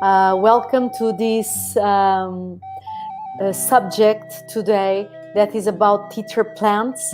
Welcome to this subject today that is about teacher plants.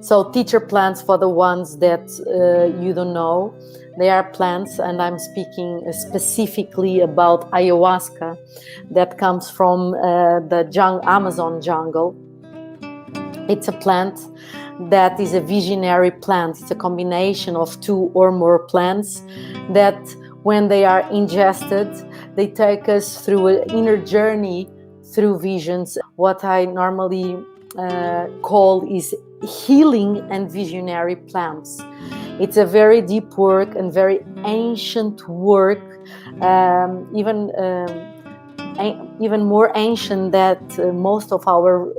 So teacher plants, for the ones that you don't know, they are plants, and I'm speaking specifically about ayahuasca that comes from the Amazon jungle. It's a plant that is a visionary plant. It's a combination of two or more plants that, when they are ingested, they take us through an inner journey through visions. What I normally call is healing and visionary plants. It's a very deep work and very ancient work, even more ancient than most of our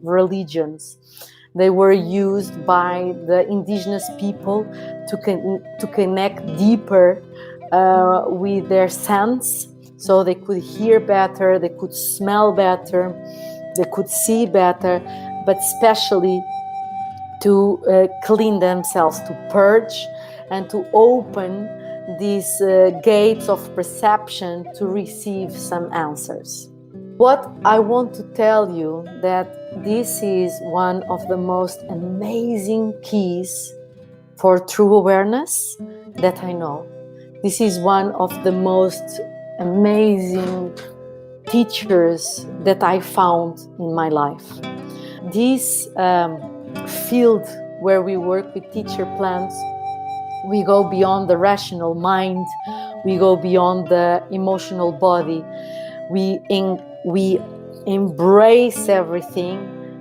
religions. They were used by the indigenous people to connect deeper with their sense, so they could hear better, they could smell better, they could see better, but especially to clean themselves, to purge and to open these gates of perception to receive some answers. What I want to tell you that this is one of the most amazing keys for true awareness that I know. This is one of the most amazing teachers that I found in my life. This field where we work with teacher plants, we go beyond the rational mind, we go beyond the emotional body, we embrace everything,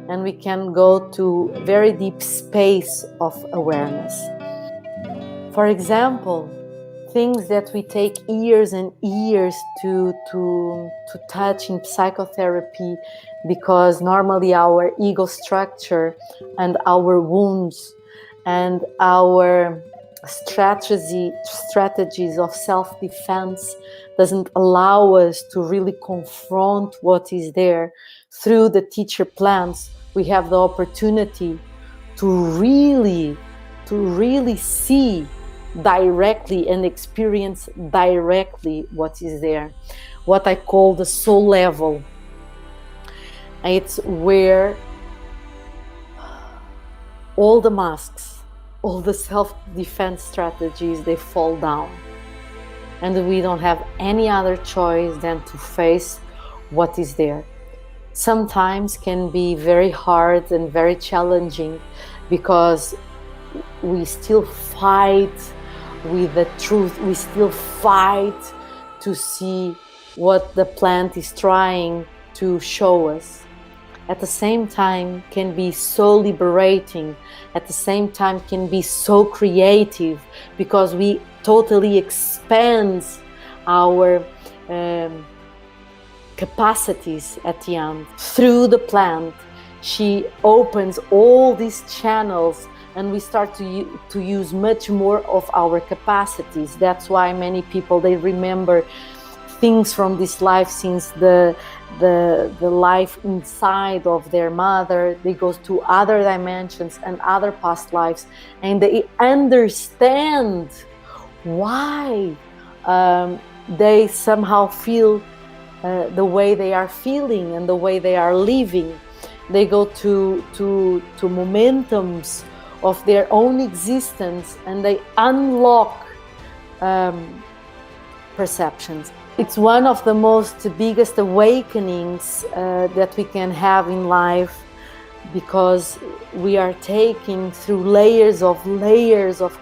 and we can go to very deep space of awareness. For example, things that we take years and years to touch in psychotherapy, because normally our ego structure and our wounds and our strategies of self-defense doesn't allow us to really confront what is there. Through the teacher plants, we have the opportunity to really see directly and experience directly what is there, what I call the soul level. It's where all the masks, all the self-defense strategies, they fall down, and we don't have any other choice than to face what is there. Sometimes can be very hard and very challenging, because we still fight with the truth, we still fight to see what the plant is trying to show us. At the same time can be so liberating, at the same time can be so creative, because we totally expand our capacities at the end. Through the plant, she opens all these channels, and we start to use much more of our capacities. That's why many people, they remember things from this life, since the life inside of their mother. They go to other dimensions and other past lives, and they understand why they somehow feel the way they are feeling and the way they are living. They go to momentums of their own existence, and they unlock perceptions. It's one of the most biggest awakenings that we can have in life, because we are taking through layers of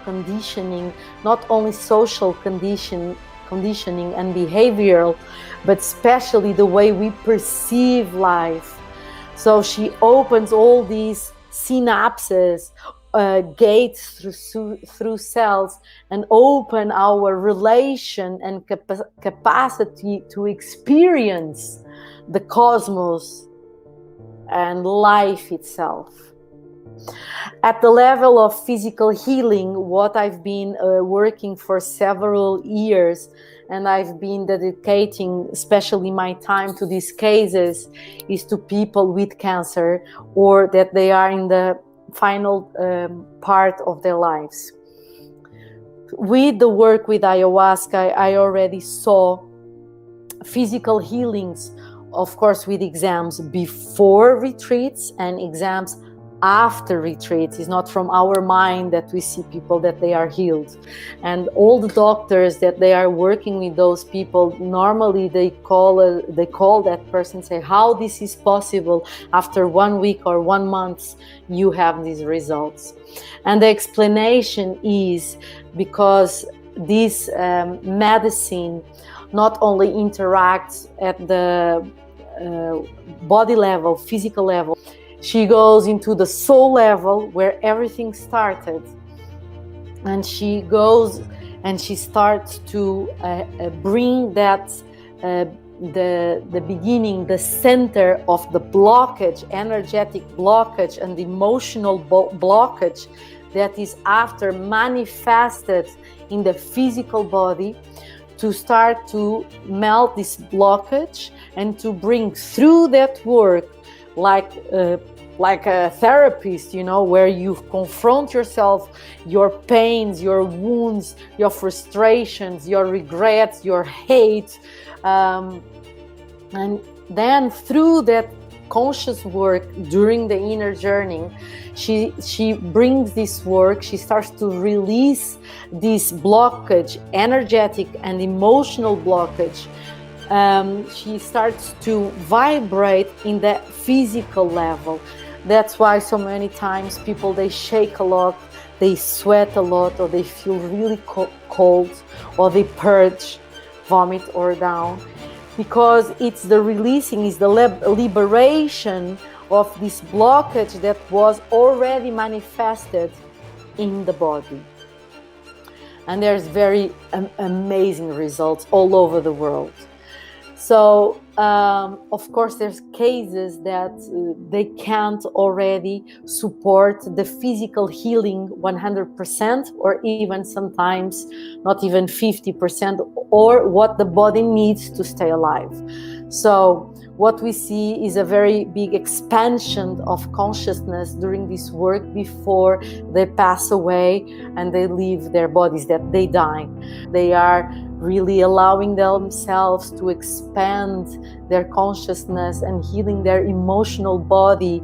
conditioning, not only social conditioning and behavioral, but especially the way we perceive life. So she opens all these synapses, gates through cells, and open our relation and capacity to experience the cosmos and life itself. At the level of physical healing, what I've been working for several years, and I've been dedicating especially my time to these cases, is to people with cancer, or that they are in the final part of their lives. with the work with ayahuasca, I already saw physical healings, of course, with exams before retreats and exams after retreats. It's not from our mind that we see people that they are healed. And all the doctors that they are working with those people, normally they call that person, say how this is possible after 1 week or 1 month you have these results. And the explanation is because this medicine not only interacts at the body level, physical level, she goes into the soul level where everything started, and she goes and she starts to bring that the beginning, the center of the blockage, energetic blockage and emotional blockage that is after manifested in the physical body, to start to melt this blockage and to bring through that work like a therapist, you know, where you confront yourself, your pains, your wounds, your frustrations, your regrets, your hate, and then through that conscious work during the inner journey, she brings this work, she starts to release this blockage, energetic and emotional blockage. She starts to vibrate in the physical level. That's why so many times people, they shake a lot, they sweat a lot, or they feel really cold, or they purge, vomit or down, because it's the releasing, is the liberation of this blockage that was already manifested in the body. And there's very amazing results all over the world. So, of course, there's cases that they can't already support the physical healing 100%, or even sometimes not even 50%, or what the body needs to stay alive. So what we see is a very big expansion of consciousness during this work before they pass away and they leave their bodies, that they die. They are really allowing themselves to expand their consciousness and healing their emotional body,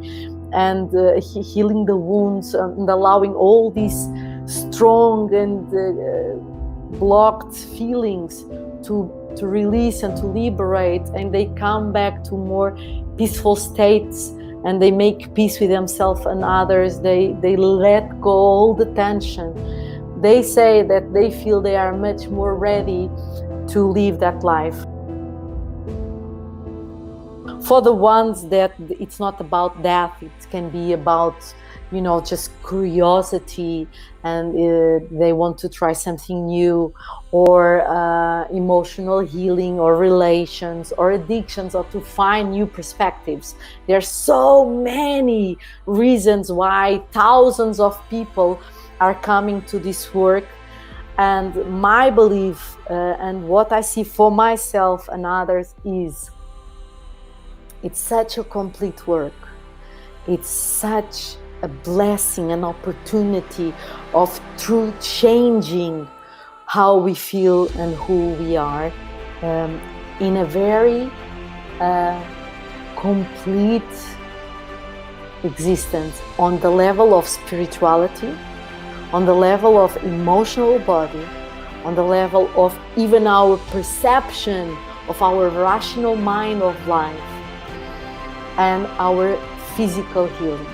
and healing the wounds, and allowing all these strong and blocked feelings to release and to liberate, and they come back to more peaceful states, and they make peace with themselves and others. They let go all the tension. They say that they feel they are much more ready to live that life. For the ones that it's not about death, it can be about, you know, just curiosity, and they want to try something new, or emotional healing, or relations, or addictions, or to find new perspectives. There are so many reasons why thousands of people are coming to this work. And my belief and what I see for myself and others is it's such a complete work. It's such a blessing, an opportunity of true changing how we feel and who we are, in a very complete existence, on the level of spirituality, on the level of emotional body, on the level of even our perception of our rational mind of life, and our physical healing.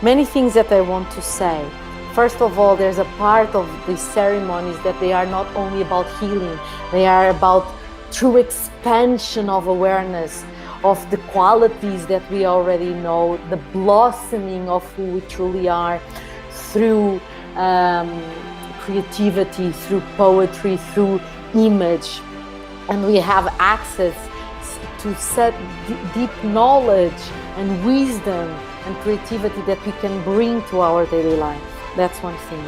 Many things that I want to say. First of all, there's a part of these ceremonies that they are not only about healing, they are about true expansion of awareness of the qualities that we already know, the blossoming of who we truly are, through creativity, through poetry, through image. And we have access to such deep knowledge and wisdom and creativity that we can bring to our daily life. That's one thing.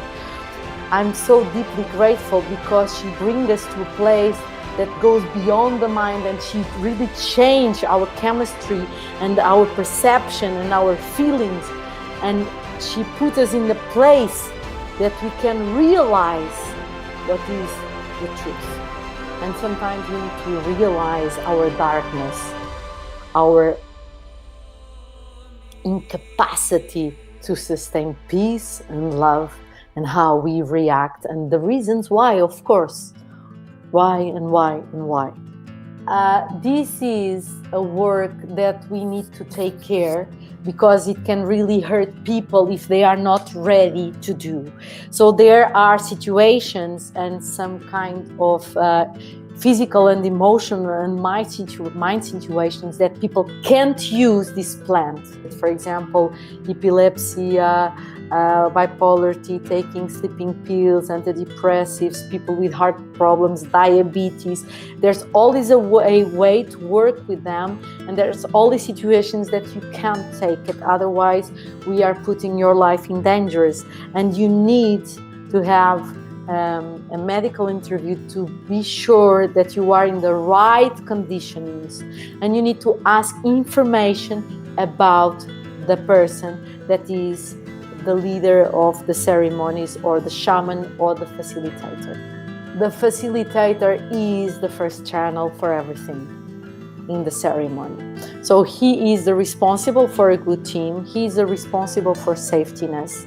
I'm so deeply grateful because she brings us to a place that goes beyond the mind, and she really changed our chemistry and our perception and our feelings, and she put us in the place that we can realize what is the truth. And sometimes we need to realize our darkness, our incapacity to sustain peace and love, and how we react, and the reasons why, of course. Why and why and why. This is a work that we need to take care, because it can really hurt people if they are not ready to do. So there are situations and some kind of physical and emotional and mind situations that people can't use this plant. For example, epilepsy, bipolarity, taking sleeping pills, antidepressives, people with heart problems, diabetes. There's always a way to work with them, and there's all these situations that you can't take it. Otherwise, we are putting your life in danger, and you need to have a medical interview to be sure that you are in the right conditions, and you need to ask information about the person that is the leader of the ceremonies, or the shaman, or the facilitator. The facilitator is the first channel for everything in the ceremony. So he is the responsible for a good team, he is the responsible for safetyness,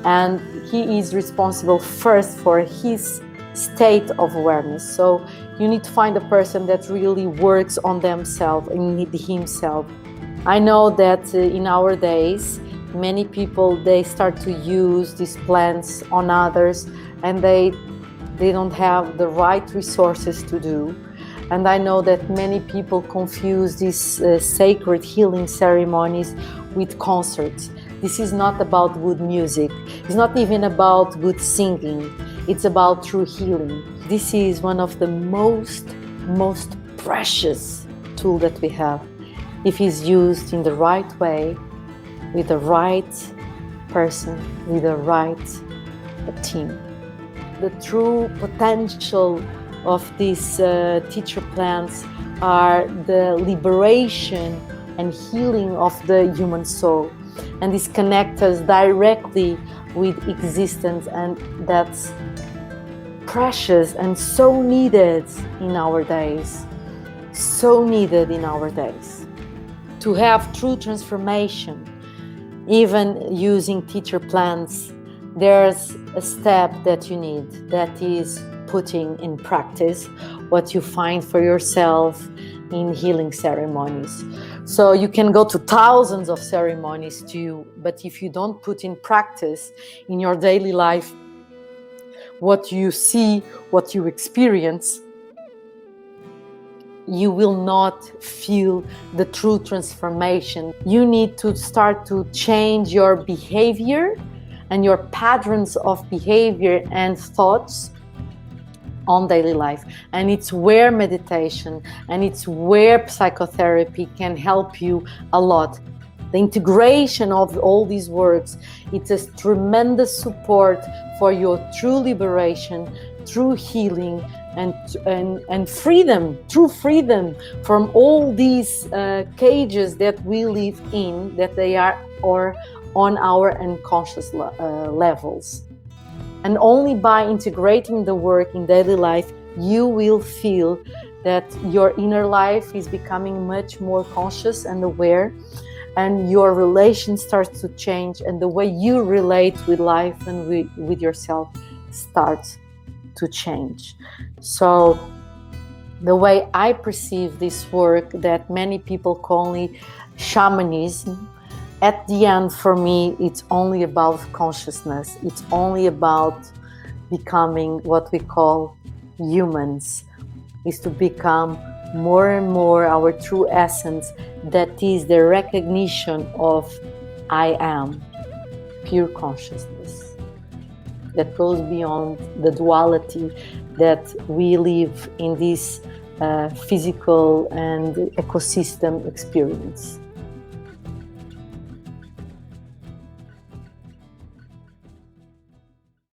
and he is responsible first for his state of awareness. So you need to find a person that really works on themselves, in himself. I know that in our days, many people, they start to use these plants on others, and they don't have the right resources to do. And I know that many people confuse these sacred healing ceremonies with concerts. This is not about good music. It's not even about good singing. It's about true healing. This is one of the most precious tool that we have, if it's used in the right way, with the right person, with the right team. The true potential of these teacher plants are the liberation and healing of the human soul, and this connects us directly with existence, and that's precious and so needed in our days. So needed in our days. To have true transformation, even using teacher plants, there's a step that you need, that is putting in practice what you find for yourself in healing ceremonies. So you can go to thousands of ceremonies too, but if you don't put in practice in your daily life what you see, what you experience, you will not feel the true transformation. You need to start to change your behavior and your patterns of behavior and thoughts on daily life. And it's where meditation and it's where psychotherapy can help you a lot. The integration of all these works, it's a tremendous support for your true liberation, true healing, and freedom, true freedom from all these cages that we live in, that they are or on our unconscious levels. And only by integrating the work in daily life, you will feel that your inner life is becoming much more conscious and aware, and your relation starts to change, and the way you relate with life and with yourself starts to change. So the way I perceive this work, that many people call it shamanism, at the end, for me, it's only about consciousness. It's only about becoming what we call humans, is to become more and more our true essence, that is the recognition of I am, pure consciousness, that goes beyond the duality that we live in this physical and ecosystem experience.